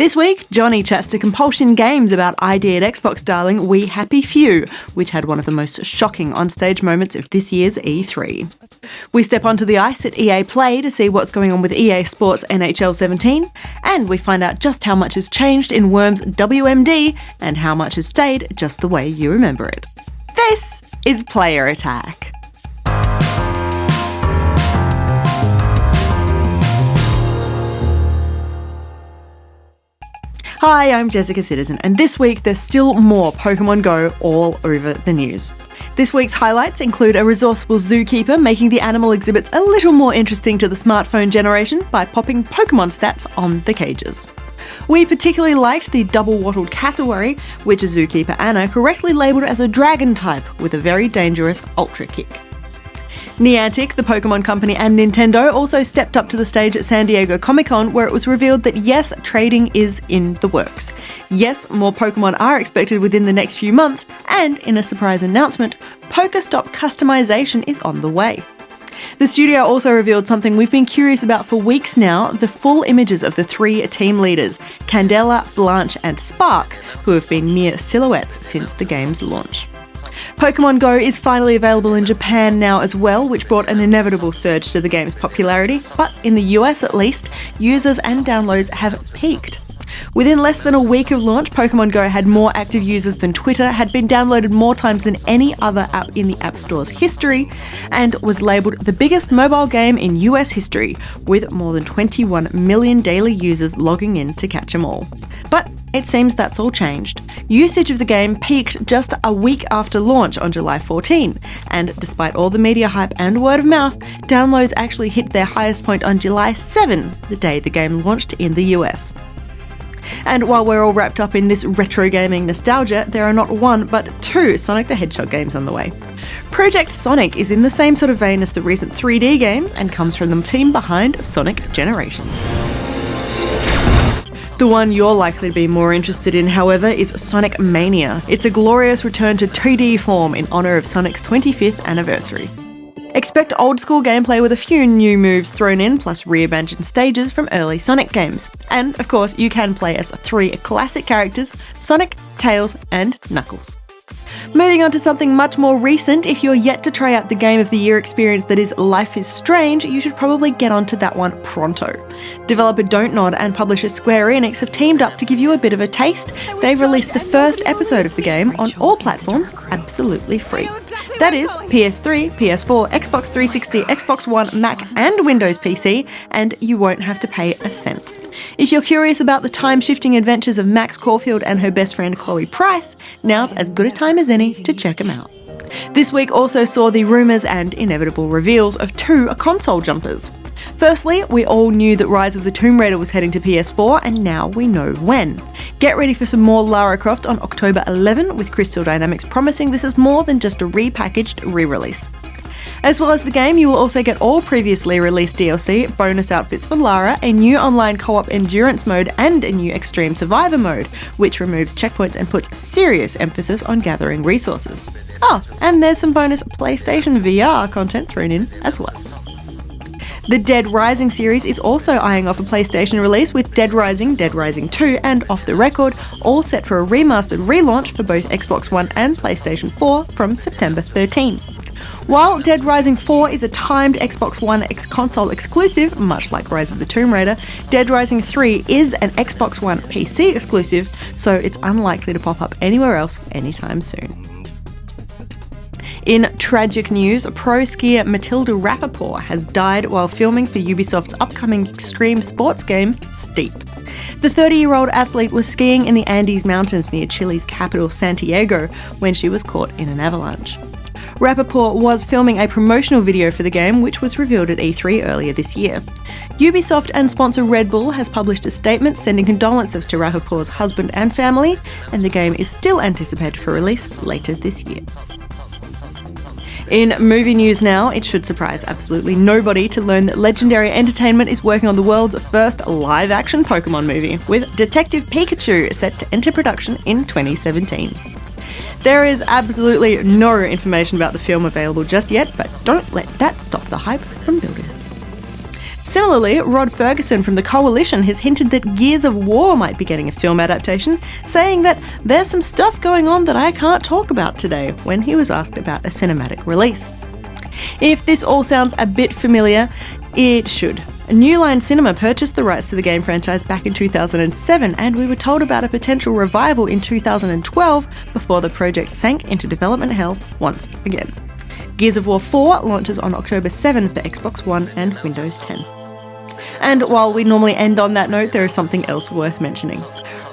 This week, Jonny chats to Compulsion Games about ID at Xbox darling We Happy Few, which had one of the most shocking onstage moments of this year's E3. We step onto the ice at EA Play to see what's going on with EA Sports NHL 17, and we find out just how much has changed in Worms W.M.D and how much has stayed just the way you remember it. This is Player Attack. Hi, I'm Jessica Citizen, and this week there's still more Pokemon Go all over the news. This week's highlights include a resourceful zookeeper making the animal exhibits a little more interesting to the smartphone generation by popping Pokemon stats on the cages. We particularly liked the double-wattled cassowary, which a zookeeper Anna correctly labelled as a dragon type with a very dangerous Ultra Kick. Niantic, the Pokemon company, and Nintendo also stepped up to the stage at San Diego Comic-Con, where it was revealed that yes, trading is in the works. Yes, more Pokemon are expected within the next few months, and in a surprise announcement, Pokestop customization is on the way. The studio also revealed something we've been curious about for weeks now, the full images of the three team leaders, Candela, Blanche, and Spark, who have been mere silhouettes since the game's launch. Pokemon Go is finally available in Japan now as well, which brought an inevitable surge to the game's popularity, but in the US at least, users and downloads have peaked. Within less than a week of launch, Pokemon Go had more active users than Twitter, had been downloaded more times than any other app in the App Store's history, and was labelled the biggest mobile game in US history, with more than 21 million daily users logging in to catch them all. But it seems that's all changed. Usage of the game peaked just a week after launch on July 14, and despite all the media hype and word of mouth, downloads actually hit their highest point on July 7, the day the game launched in the US. And while we're all wrapped up in this retro gaming nostalgia, there are not one but two Sonic the Hedgehog games on the way. Project Sonic is in the same sort of vein as the recent 3D games and comes from the team behind Sonic Generations. The one you're likely to be more interested in, however, is Sonic Mania. It's a glorious return to 2D form in honour of Sonic's 25th anniversary. Expect old-school gameplay with a few new moves thrown in, plus reimagined stages from early Sonic games. And, of course, you can play as three classic characters, Sonic, Tails, and Knuckles. Moving on to something much more recent, if you're yet to try out the Game of the Year experience that is Life is Strange, you should probably get onto that one pronto. Developer Don't Nod and publisher Square Enix have teamed up to give you a bit of a taste. They've released the first episode of the game on all platforms, absolutely free. That is PS3, PS4, Xbox 360, Xbox One, Mac, and Windows PC, and you won't have to pay a cent. If you're curious about the time-shifting adventures of Max Caulfield and her best friend Chloe Price, now's as good a time as any to check them out. This week also saw the rumours and inevitable reveals of two console jumpers. Firstly, we all knew that Rise of the Tomb Raider was heading to PS4, and now we know when. Get ready for some more Lara Croft on October 11, with Crystal Dynamics promising this is more than just a repackaged re-release. As well as the game, you will also get all previously released DLC, bonus outfits for Lara, a new online co-op endurance mode, and a new extreme survivor mode, which removes checkpoints and puts serious emphasis on gathering resources. Oh, and there's some bonus PlayStation VR content thrown in as well. The Dead Rising series is also eyeing off a PlayStation release, with Dead Rising, Dead Rising 2, and Off the Record all set for a remastered relaunch for both Xbox One and PlayStation 4 from September 13. While Dead Rising 4 is a timed Xbox One console exclusive, much like Rise of the Tomb Raider, Dead Rising 3 is an Xbox One PC exclusive, so it's unlikely to pop up anywhere else anytime soon. In tragic news, pro skier Matilda Rappaport has died while filming for Ubisoft's upcoming extreme sports game, Steep. The 30-year-old athlete was skiing in the Andes Mountains near Chile's capital, Santiago, when she was caught in an avalanche. Rappaport was filming a promotional video for the game, which was revealed at E3 earlier this year. Ubisoft and sponsor Red Bull has published a statement sending condolences to Rappaport's husband and family, and the game is still anticipated for release later this year. In movie news now, it should surprise absolutely nobody to learn that Legendary Entertainment is working on the world's first live-action Pokemon movie, with Detective Pikachu set to enter production in 2017. There is absolutely no information about the film available just yet, but don't let that stop the hype from building. Similarly, Rod Ferguson from the Coalition has hinted that Gears of War might be getting a film adaptation, saying that there's some stuff going on that I can't talk about today, when he was asked about a cinematic release. If this all sounds a bit familiar, it should. New Line Cinema purchased the rights to the game franchise back in 2007, and we were told about a potential revival in 2012 before the project sank into development hell once again. Gears of War 4 launches on October 7 for Xbox One and Windows 10. And while we normally end on that note, there is something else worth mentioning.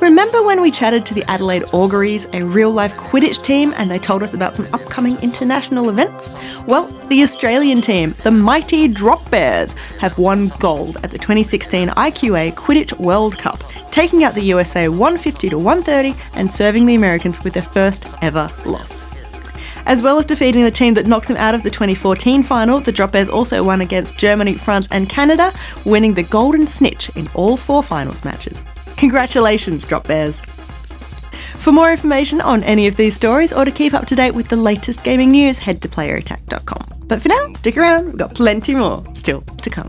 Remember when we chatted to the Adelaide Auguries, a real-life Quidditch team, and they told us about some upcoming international events? Well, the Australian team, the mighty Drop Bears, have won gold at the 2016 IQA Quidditch World Cup, taking out the USA 150-130 and serving the Americans with their first ever loss. As well as defeating the team that knocked them out of the 2014 final, the Drop Bears also won against Germany, France and Canada, winning the Golden Snitch in all 4 finals matches. Congratulations, Drop Bears! For more information on any of these stories or to keep up to date with the latest gaming news, head to playerattack.com. But for now, stick around, we've got plenty more still to come.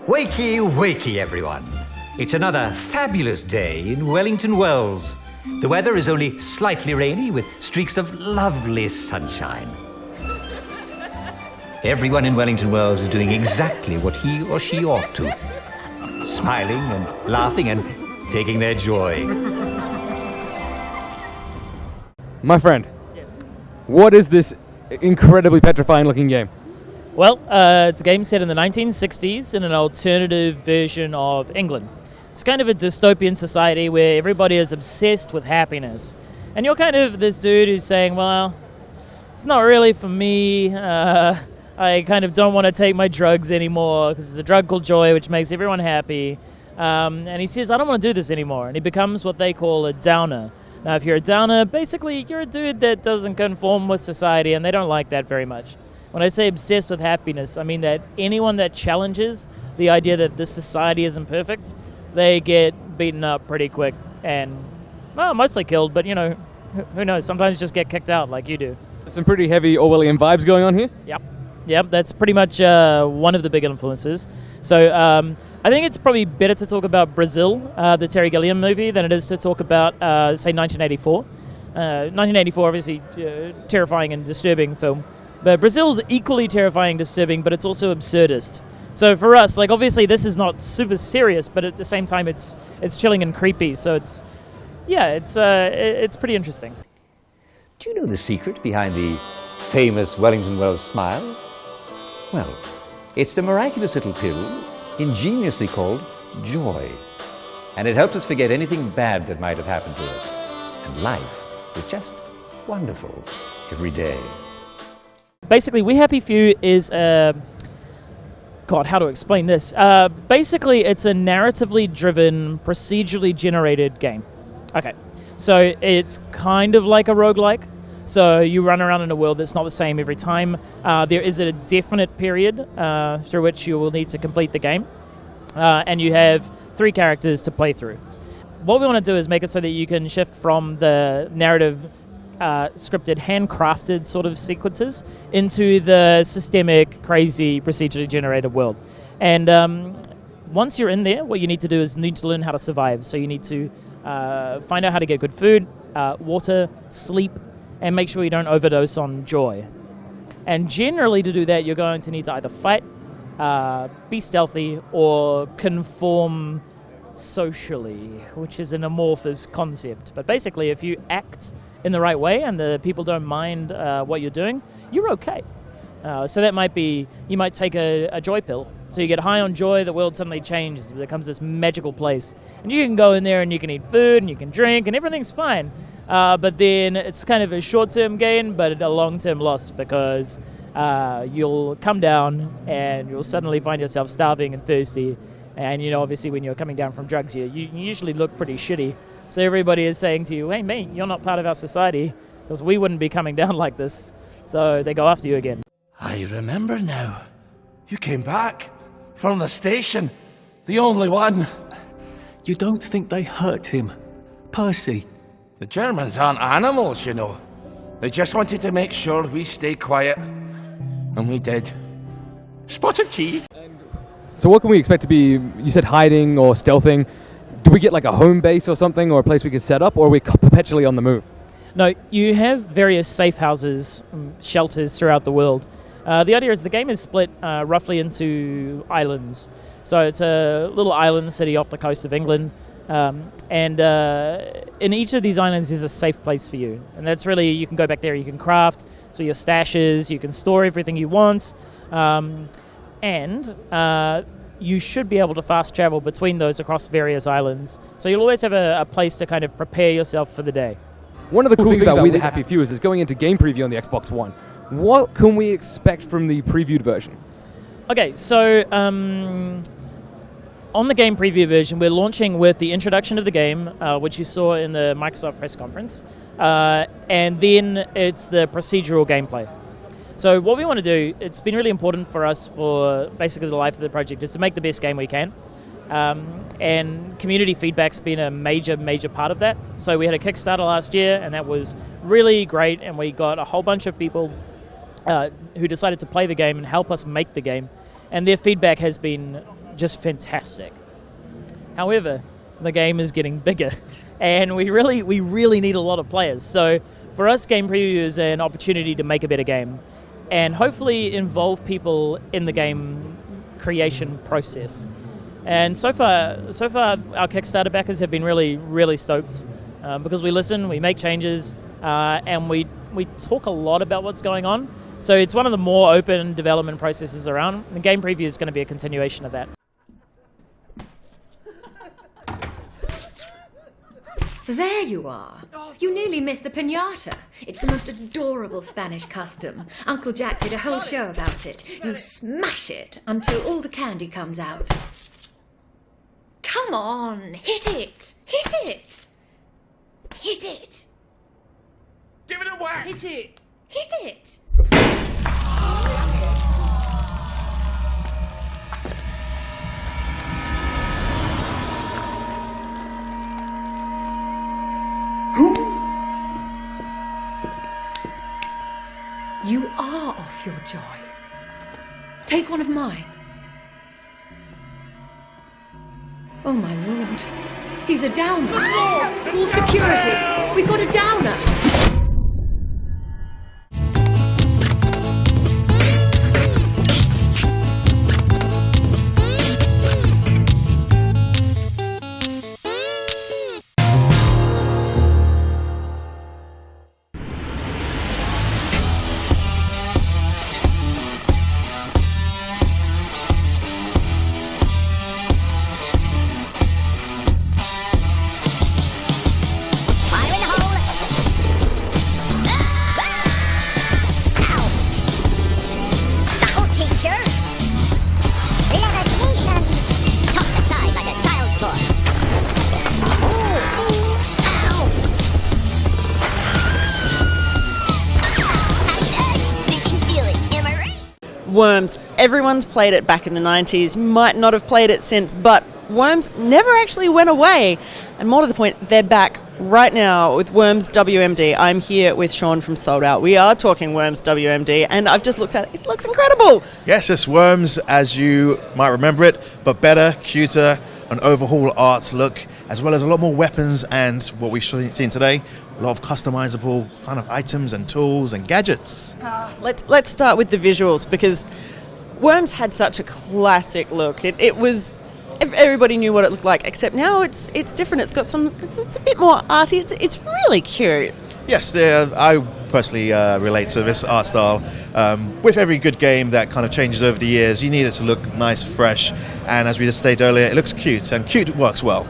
Wakey, wakey, everyone. It's another fabulous day in Wellington Wells. The weather is only slightly rainy with streaks of lovely sunshine. Everyone in Wellington Wells is doing exactly what he or she ought to. Smiling and laughing and taking their joy. My friend. Yes. What is this incredibly petrifying looking game? Well, it's a game set in the 1960s in an alternative version of England. It's kind of a dystopian society where everybody is obsessed with happiness. And you're kind of this dude who's saying, well, it's not really for me. I kind of don't want to take my drugs anymore because there's a drug called joy which makes everyone happy. And he says, I don't want to do this anymore. And he becomes what they call a downer. Now, if you're a downer, basically you're a dude that doesn't conform with society, and they don't like that very much. When I say obsessed with happiness, I mean that anyone that challenges the idea that this society isn't perfect, they get beaten up pretty quick and, well, mostly killed, but, you know, who knows? Sometimes just get kicked out like you do. Some pretty heavy Orwellian vibes going on here. Yep, that's pretty much one of the big influences. So I think it's probably better to talk about Brazil, the Terry Gilliam movie, than it is to talk about, say, 1984. 1984, obviously, terrifying and disturbing film. But Brazil's equally terrifying, disturbing, but it's also absurdist. So for us, like, obviously this is not super serious, but at the same time it's chilling and creepy. So it's pretty interesting. Do you know the secret behind the famous Wellington Wells smile? Well, it's the miraculous little pill ingeniously called joy. And it helps us forget anything bad that might have happened to us. And life is just wonderful every day. Basically, We Happy Few is how to explain this? Basically, it's a narratively driven, procedurally generated game. Okay, so it's kind of like a roguelike. So you run around in a world that's not the same every time. There is a definite period through which you will need to complete the game. And you have 3 characters to play through. What we want to do is make it so that you can shift from the narrative scripted, handcrafted sort of sequences into the systemic, crazy, procedurally generated world. And once you're in there, what you need to do is need to learn how to survive. So you need to find out how to get good food, water, sleep, and make sure you don't overdose on joy. And generally to do that, you're going to need to either fight, be stealthy, or conform socially, which is an amorphous concept. But basically, if you act in the right way and the people don't mind what you're doing, you're okay. So that might be, you might take a joy pill. So you get high on joy, the world suddenly changes. It becomes this magical place. And you can go in there and you can eat food and you can drink and everything's fine. But then it's kind of a short-term gain, but a long-term loss, because you'll come down and you'll suddenly find yourself starving and thirsty. And, you know, obviously when you're coming down from drugs, you usually look pretty shitty. So everybody is saying to you, hey mate, you're not part of our society, because we wouldn't be coming down like this. So they go after you again. I remember now. You came back from the station. The only one. You don't think they hurt him, Percy? The Germans aren't animals, you know. They just wanted to make sure we stay quiet. And we did. Spot of tea. So what can we expect to be, you said hiding or stealthing? Do we get like a home base or something, or a place we can set up, or are we perpetually on the move? No, you have various safe houses, shelters throughout the world. The idea is the game is split roughly into islands. So it's a little island city off the coast of England. And in each of these islands is a safe place for you. And that's really, you can go back there, you can craft, so your stashes, you can store everything you want. And you should be able to fast travel between those across various islands. So you'll always have a place to kind of prepare yourself for the day. One of the cool things about We the Happy Few is going into game preview on the Xbox One. What can we expect from the previewed version? Okay, so on the game preview version, we're launching with the introduction of the game, which you saw in the Microsoft press conference, and then it's the procedural gameplay. So what we want to do, it's been really important for us for basically the life of the project, is to make the best game we can. And community feedback's been a major part of that. So we had a Kickstarter last year, and that was really great, and we got a whole bunch of people who decided to play the game and help us make the game, and their feedback has been just fantastic. However, the game is getting bigger, and we really need a lot of players. So for us, game preview is an opportunity to make a better game, and hopefully involve people in the game creation process. And so far, our Kickstarter backers have been really stoked because we listen, we make changes, and we talk a lot about what's going on. So it's one of the more open development processes around. The game preview is going to be a continuation of that. There you are. You nearly missed the piñata. It's the most adorable Spanish custom. Uncle Jack did a whole show about it. You smash it until all the candy comes out. Come on, hit it! Hit it! Hit it! Give it a whack! Hit it! Hit it! You are off your joy. Take one of mine. Oh my lord. He's a downer. Full security. We've got a downer. Worms. Everyone's played it back in the 90s, might not have played it since, but Worms never actually went away. And more to the point, they're back right now with Worms W.M.D. I'm here with Sean from Sold Out. We are talking Worms W.M.D. and I've just looked at it. It looks incredible. Yes, it's Worms as you might remember it, but better, cuter, an overhaul art look, as well as a lot more weapons and what we've seen today, a lot of customizable kind of items and tools and gadgets. Let's start with the visuals, because Worms had such a classic look. It was, everybody knew what it looked like, except now it's different. It's got some, it's a bit more arty. It's really cute. Yes, I personally relate to this art style. With every good game that kind of changes over the years, you need it to look nice, fresh, and as we just stated earlier, it looks cute, and cute works well.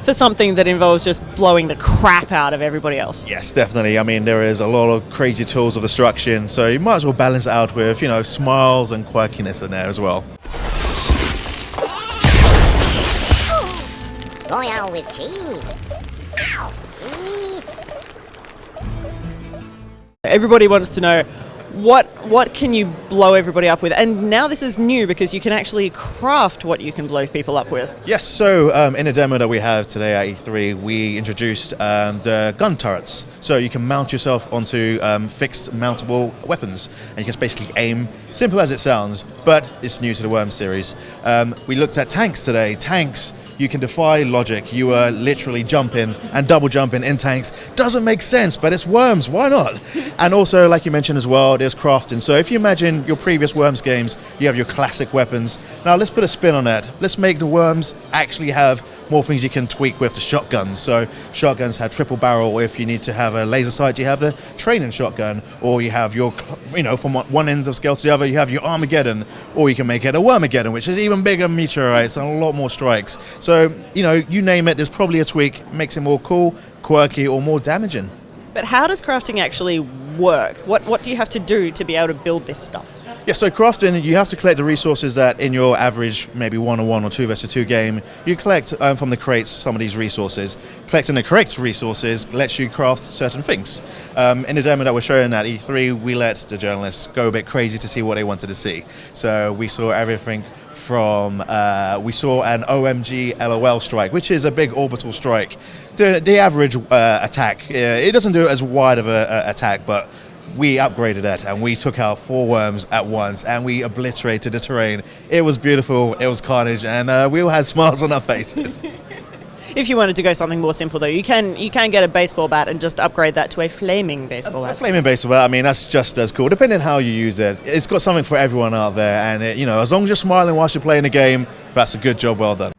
For something that involves just blowing the crap out of everybody else. Yes, definitely. I mean, there is a lot of crazy tools of destruction, so you might as well balance it out with, you know, smiles and quirkiness in there as well. Royale with cheese. Everybody wants to know what can you blow everybody up with? And now this is new because you can actually craft what you can blow people up with. Yes, so in a demo that we have today at E3, we introduced the gun turrets. So you can mount yourself onto fixed mountable weapons, and you can basically aim, simple as it sounds, but it's new to the Worms series. We looked at tanks today. Tanks, you can defy logic. You are literally jumping and double jumping in tanks. Doesn't make sense, but it's Worms, why not? And also, like you mentioned as well, there's crafting. So if you imagine your previous Worms games, you have your classic weapons. Now let's put a spin on that. Let's make the Worms actually have more things you can tweak with the shotguns. So shotguns have triple barrel, or if you need to have a laser sight, you have the training shotgun, or you have your, from one end of scale to the other, you have your Armageddon, or you can make it a Wormageddon, which is even bigger meteorites and a lot more strikes. So, you name it, there's probably a tweak, makes it more cool, quirky, or more damaging. But how does crafting actually work? What do you have to do to be able to build this stuff? Yeah, so crafting, you have to collect the resources that in your average maybe 1-on-1 or 2-versus-2 game, you collect from the crates some of these resources. Collecting the correct resources lets you craft certain things. In the demo that we're showing at E3, we let the journalists go a bit crazy to see what they wanted to see. So we saw everything from, we saw an OMG LOL strike, which is a big orbital strike. The average attack, it doesn't do as wide of an attack, but we upgraded it and we took out 4 worms at once and we obliterated the terrain. It was beautiful, it was carnage, and we all had smiles on our faces. If you wanted to go something more simple, though, you can get a baseball bat and just upgrade that to a flaming baseball bat. A flaming baseball bat, I mean, that's just as cool, depending on how you use it. It's got something for everyone out there, and as long as you're smiling whilst you're playing the game, that's a good job, well done.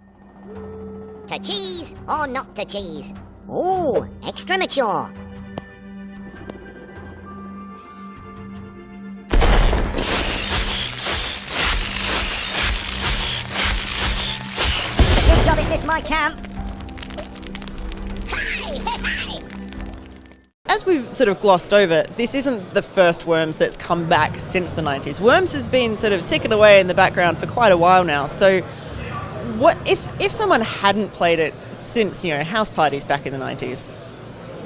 To cheese or not to cheese? Ooh, extra mature. Good job, it missed my camp. As we've sort of glossed over, this isn't the first Worms that's come back since the 90s. Worms has been sort of ticking away in the background for quite a while now. So what if someone hadn't played it since, house parties back in the 90s,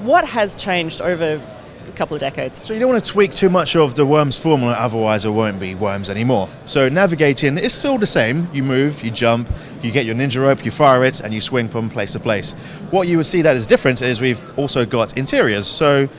what has changed over a couple of decades? So you don't want to tweak too much of the Worms formula, otherwise it won't be Worms anymore. So navigating is still the same. You move, you jump, you get your ninja rope, you fire it, and you swing from place to place. What you would see that is different is we've also got interiors. So,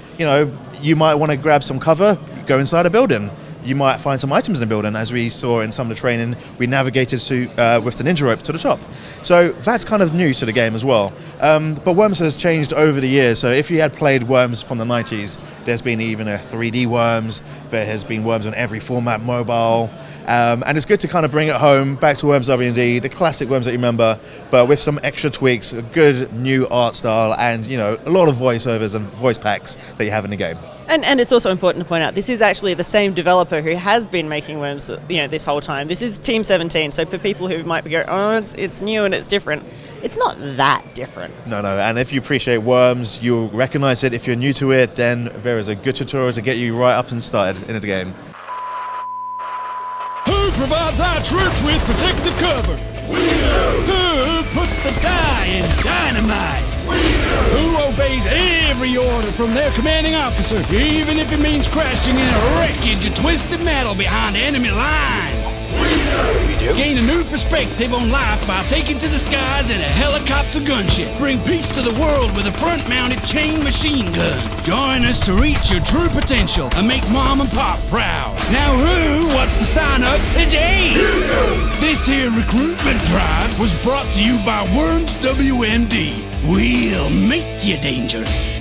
you might want to grab some cover, go inside a building. You might find some items in the building, as we saw in some of the training. We navigated with the ninja rope to the top. So that's kind of new to the game as well. But Worms has changed over the years. So if you had played Worms from the 90s, there's been even a 3D Worms. There has been Worms on every format, mobile. And it's good to kind of bring it home, back to Worms W.M.D, the classic Worms that you remember, but with some extra tweaks, a good new art style, and a lot of voiceovers and voice packs that you have in the game. And it's also important to point out, this is actually the same developer who has been making Worms, this whole time. This is Team 17, so for people who might be going, it's new and it's different, it's not that different. No, and if you appreciate Worms, you'll recognize it. If you're new to it, then there is a good tutorial to get you right up and started in the game. Who provides our troops with protective cover? We do. Who puts the dye in dynamite? We do. Who obeys every order from their commanding officer, even if it means crashing in a wreckage of twisted metal behind enemy lines? We do. Gain a new perspective on life by taking to the skies in a helicopter gunship. Bring peace to the world with a front-mounted chain machine gun. Join us to reach your true potential and make Mom and Pop proud. Now who wants to sign up today? This here recruitment drive was brought to you by Worms W.M.D. We'll make you dangerous.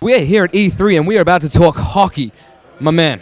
We are here at E3 and we are about to talk hockey. My man,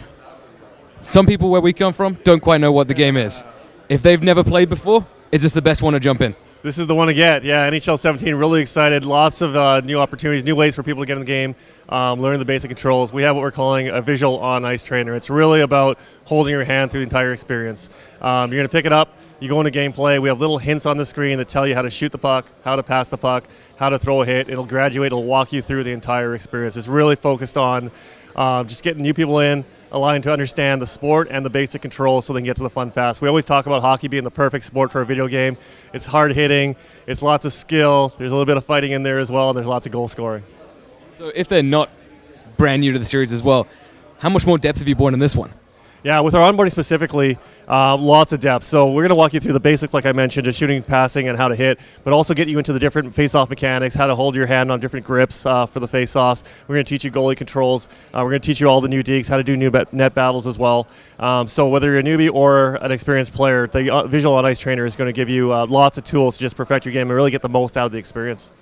some people where we come from don't quite know what the game is. If they've never played before, is this the best one to jump in? This is the one to get. Yeah, NHL 17, really excited. Lots of new opportunities, new ways for people to get in the game, learn the basic controls. We have what we're calling a visual on-ice trainer. It's really about holding your hand through the entire experience. You're going to pick it up, you go into gameplay. We have little hints on the screen that tell you how to shoot the puck, how to pass the puck, how to throw a hit. It'll graduate, it'll walk you through the entire experience. It's really focused on just getting new people in, allowing to understand the sport and the basic controls so they can get to the fun fast. We always talk about hockey being the perfect sport for a video game. It's hard hitting, it's lots of skill, there's a little bit of fighting in there as well, and there's lots of goal scoring. So if they're not brand new to the series as well, how much more depth have you brought in this one? Yeah, with our onboarding specifically, lots of depth. So we're going to walk you through the basics, like I mentioned, just shooting, passing, and how to hit, but also get you into the different face-off mechanics, how to hold your hand on different grips for the face-offs. We're going to teach you goalie controls. We're going to teach you all the new digs, how to do new net battles as well. So whether you're a newbie or an experienced player, the visual on-ice trainer is going to give you lots of tools to just perfect your game and really get the most out of the experience.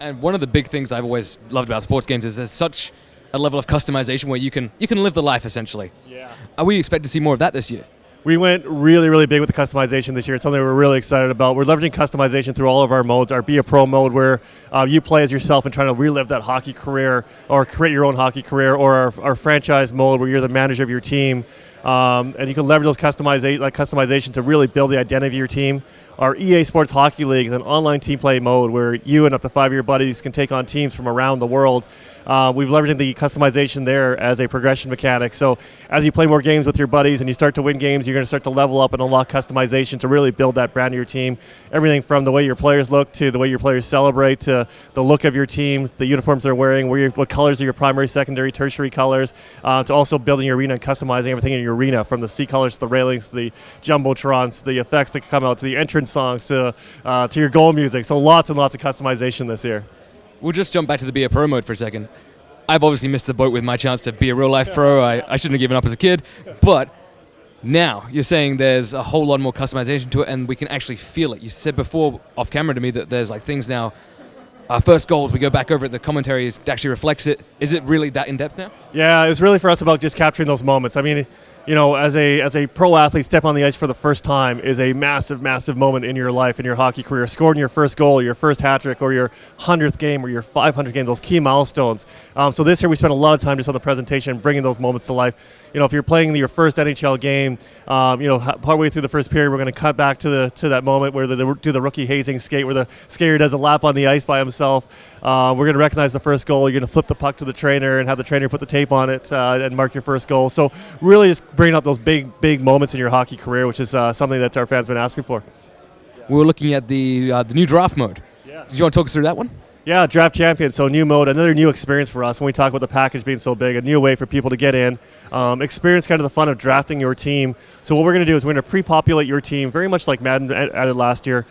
And one of the big things I've always loved about sports games is there's such a level of customization where you can live the life, essentially. Yeah. Are we expect to see more of that this year? We went really, really big with the customization this year. It's something we're really excited about. We're leveraging customization through all of our modes. Our Be a Pro mode, where you play as yourself and trying to relive that hockey career or create your own hockey career, or our franchise mode, where you're the manager of your team. And you can leverage those customization to really build the identity of your team. Our EA Sports Hockey League is an online team play mode where you and up to 5 of your buddies can take on teams from around the world. We've leveraged the customization there as a progression mechanic. So as you play more games with your buddies and you start to win games, you're going to start to level up and unlock customization to really build that brand of your team. Everything from the way your players look to the way your players celebrate to the look of your team, the uniforms they're wearing, what colors are your primary, secondary, tertiary colors, to also building your arena and customizing everything in your arena, from the seat colors to the railings to the jumbotrons, to the effects that come out, to the entrance songs, to your goal music. So lots and lots of customization this year. We'll just jump back to the Be a Pro mode for a second. I've obviously missed the boat with my chance to be a real-life pro. I shouldn't have given up as a kid. But now you're saying there's a whole lot more customization to it, and we can actually feel it. You said before, off camera to me, that there's like things now. Our first goals, we go back over it, the commentary actually reflects it. Is it really that in-depth now? Yeah, it's really for us about just capturing those moments. I mean, you know, as a pro athlete, step on the ice for the first time is a massive, massive moment in your life, in your hockey career. Scoring your first goal, your first hat trick, or your 100th game, or your 500th game, those key milestones. So this year we spent a lot of time just on the presentation, bringing those moments to life. You know, if you're playing your first NHL game, partway through the first period, we're going to cut back to that moment where they do the rookie hazing skate, where the skater does a lap on the ice by himself. We're going to recognize the first goal. You're going to flip the puck to the trainer and have the trainer put the tape on it and mark your first goal. So really just bringing up those big moments in your hockey career, which is something that our fans have been asking for. We were looking at the new draft mode. Yeah. Do you want to talk us through that one? Yeah, Draft Champion, so new mode, another new experience for us when we talk about the package being so big, a new way for people to get in, experience kind of the fun of drafting your team. So what we're going to do is we're going to pre-populate your team, very much like Madden added last year,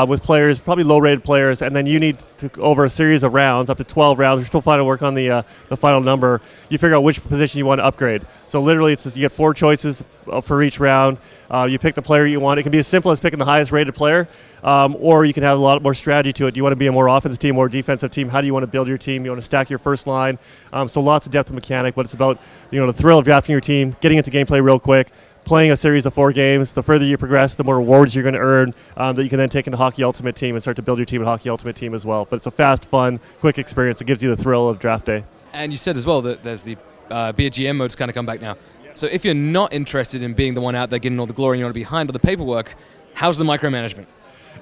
with players, probably low-rated players, and then you need to, over a series of rounds, up to 12 rounds, we're still trying to work on the final number, you figure out which position you want to upgrade. So literally, you get 4 choices for each round. You pick the player you want. It can be as simple as picking the highest rated player, or you can have a lot more strategy to it. Do you want to be a more offensive team, more defensive team? How do you want to build your team? You want to stack your first line. So lots of depth of mechanic, but it's about the thrill of drafting your team, getting into gameplay real quick, playing a series of 4 games. The further you progress, the more rewards you're going to earn that you can then take into Hockey Ultimate Team and start to build your team in Hockey Ultimate Team as well. But it's a fast, fun, quick experience that gives you the thrill of draft day. And you said as well that there's the Be a GM mode's kind of come back now. So if you're not interested in being the one out there getting all the glory and you want to be behind all the paperwork, how's the micromanagement?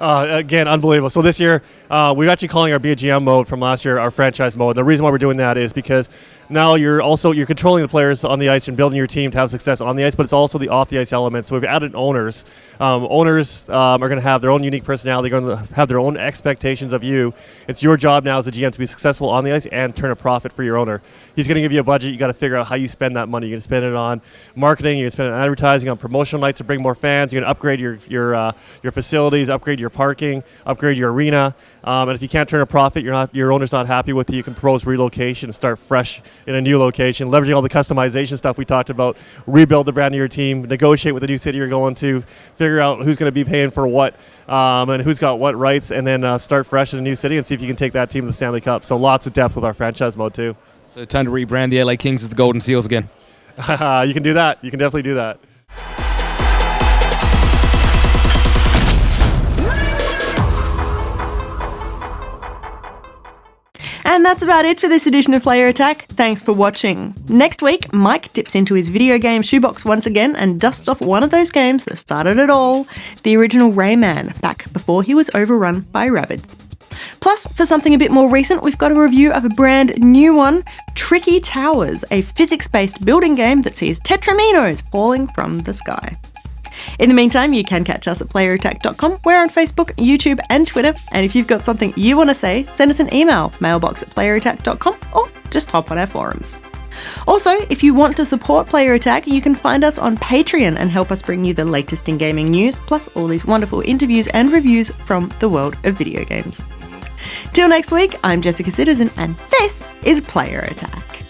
Again, unbelievable. So this year, we're actually calling our Be a GM mode from last year our franchise mode. The reason why we're doing that is because now you're controlling the players on the ice and building your team to have success on the ice, but it's also the off the ice element. So we've added owners. Owners are going to have their own unique personality. They're going to have their own expectations of you. It's your job now as a GM to be successful on the ice and turn a profit for your owner. He's going to give you a budget. You got to figure out how you spend that money. You're going to spend it on marketing. You're going to spend it on advertising, on promotional nights to bring more fans. You're going to upgrade your facilities, upgrade your parking, upgrade your arena. And if you can't turn a profit, your owner's not happy with you, you can propose relocation and start fresh in a new location, leveraging all the customization stuff we talked about, rebuild the brand of your team, negotiate with the new city you're going to, figure out who's going to be paying for what, and who's got what rights, and then start fresh in a new city and see if you can take that team to the Stanley Cup. So lots of depth with our franchise mode too. So time to rebrand the LA Kings as the Golden Seals again. You can do that. You can definitely do that. And that's about it for this edition of Player Attack. Thanks for watching. Next week, Mike dips into his video game shoebox once again and dusts off one of those games that started it all, the original Rayman, back before he was overrun by rabbits. Plus, for something a bit more recent, we've got a review of a brand new one, Tricky Towers, a physics-based building game that sees tetraminos falling from the sky. In the meantime, you can catch us at playerattack.com. We're on Facebook, YouTube and Twitter. And if you've got something you want to say, send us an email, mailbox@playerattack.com, or just hop on our forums. Also, if you want to support Player Attack, you can find us on Patreon and help us bring you the latest in gaming news, plus all these wonderful interviews and reviews from the world of video games. Till next week, I'm Jessica Citizen, and this is Player Attack.